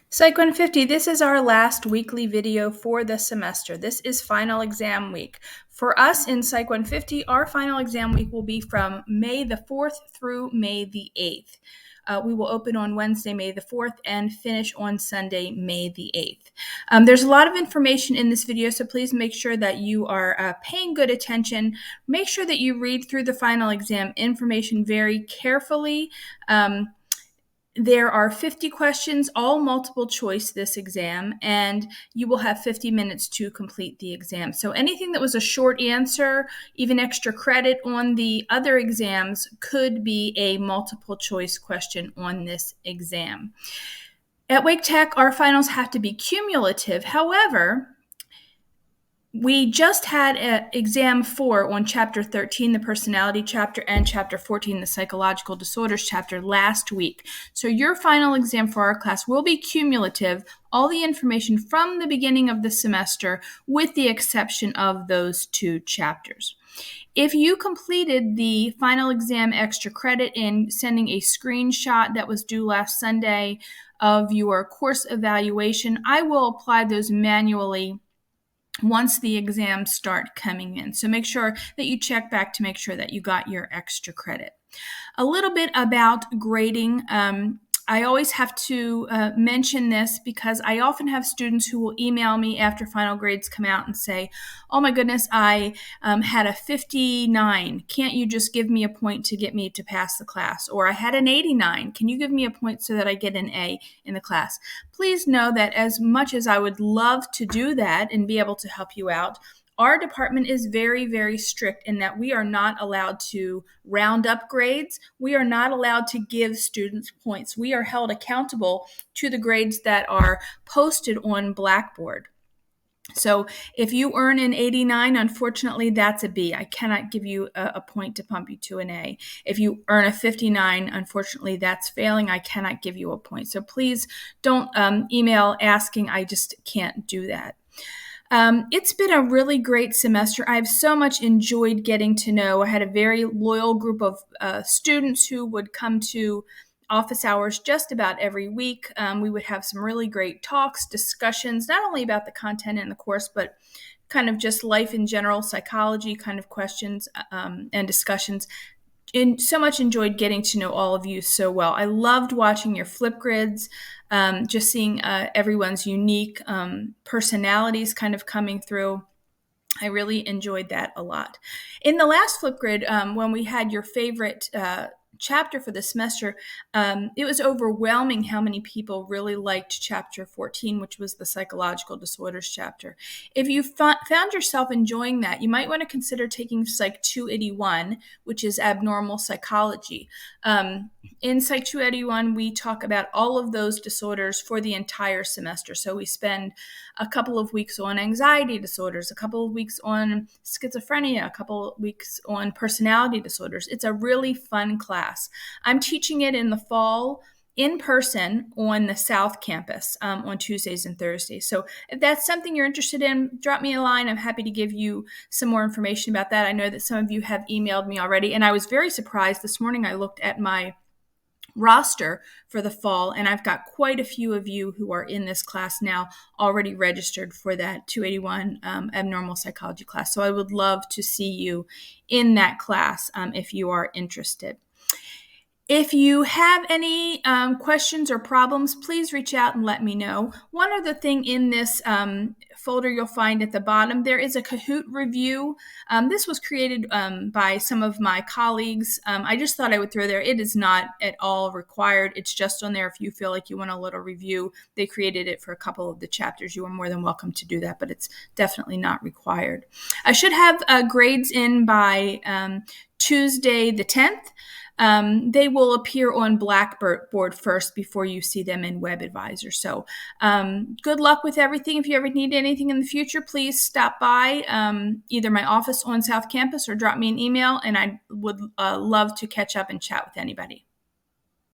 Psych 150, this is our last weekly video for the semester. This is final exam week. For us in Psych 150, our final exam week will be from May the 4th through May the 8th. We will open on Wednesday, May the 4th, and finish on Sunday, May the 8th. There's a lot of information in this video, so please make sure that you are paying good attention. Make sure that you read through the final exam information very carefully. There are 50 questions, all multiple choice this exam, and you will have 50 minutes to complete the exam. So anything that was a short answer, even extra credit on the other exams, could be a multiple choice question on this exam. At Wake Tech, our finals have to be cumulative. However, we just had exam 4 on chapter 13, the personality chapter, and chapter 14, the psychological disorders chapter, last week. So your final exam for our class will be cumulative, all the information from the beginning of the semester, with the exception of those 2 chapters. If you completed the final exam extra credit in sending a screenshot that was due last Sunday of your course evaluation, I will apply those manually once the exams start coming in. So make sure that you check back to make sure that you got your extra credit. A little bit about grading. I always have to mention this because I often have students who will email me after final grades come out and say, oh my goodness, I had a 59. Can't you just give me a point to get me to pass the class? Or I had an 89. Can you give me a point so that I get an A in the class? Please know that as much as I would love to do that and be able to help you out, our department is very, very strict in that we are not allowed to round up grades. We are not allowed to give students points. We are held accountable to the grades that are posted on Blackboard. So if you earn an 89, unfortunately, that's a B. I cannot give you a point to pump you to an A. If you earn a 59, unfortunately, that's failing. I cannot give you a point. So please don't email asking. I just can't do that. It's been a really great semester. I've so much enjoyed getting to know. I had a very loyal group of students who would come to office hours just about every week. We would have some really great talks, discussions, not only about the content in the course, but kind of just life in general, psychology kind of questions and discussions. So much enjoyed getting to know all of you so well. I loved watching your flip grids, just seeing everyone's unique personalities kind of coming through. I really enjoyed that a lot. In the last flip grid, when we had your favorite chapter for the semester, it was overwhelming how many people really liked chapter 14, which was the psychological disorders chapter. If you found yourself enjoying that, you might want to consider taking Psych 281, which is abnormal psychology. In Psych 281, we talk about all of those disorders for the entire semester. So we spend a couple of weeks on anxiety disorders, a couple of weeks on schizophrenia, a couple of weeks on personality disorders. It's a really fun class. I'm teaching it in the fall in person on the South Campus on Tuesdays and Thursdays. So if that's something you're interested in, drop me a line. I'm happy to give you some more information about that. I know that some of you have emailed me already, and I was very surprised. This morning I looked at my roster for the fall, and I've got quite a few of you who are in this class now already registered for that 281 abnormal psychology class. So I would love to see you in that class if you are interested. If you have any questions or problems, please reach out and let me know. One other thing in this folder you'll find at the bottom, there is a Kahoot review. This was created by some of my colleagues. I just thought I would throw there. It is not at all required. It's just on there if you feel like you want a little review. They created it for a couple of the chapters. You are more than welcome to do that, but it's definitely not required. I should have grades in by Tuesday the 10th. They will appear on Blackboard first before you see them in WebAdvisor. So good luck with everything. If you ever need anything in the future, please stop by either my office on South Campus or drop me an email, and I would love to catch up and chat with anybody.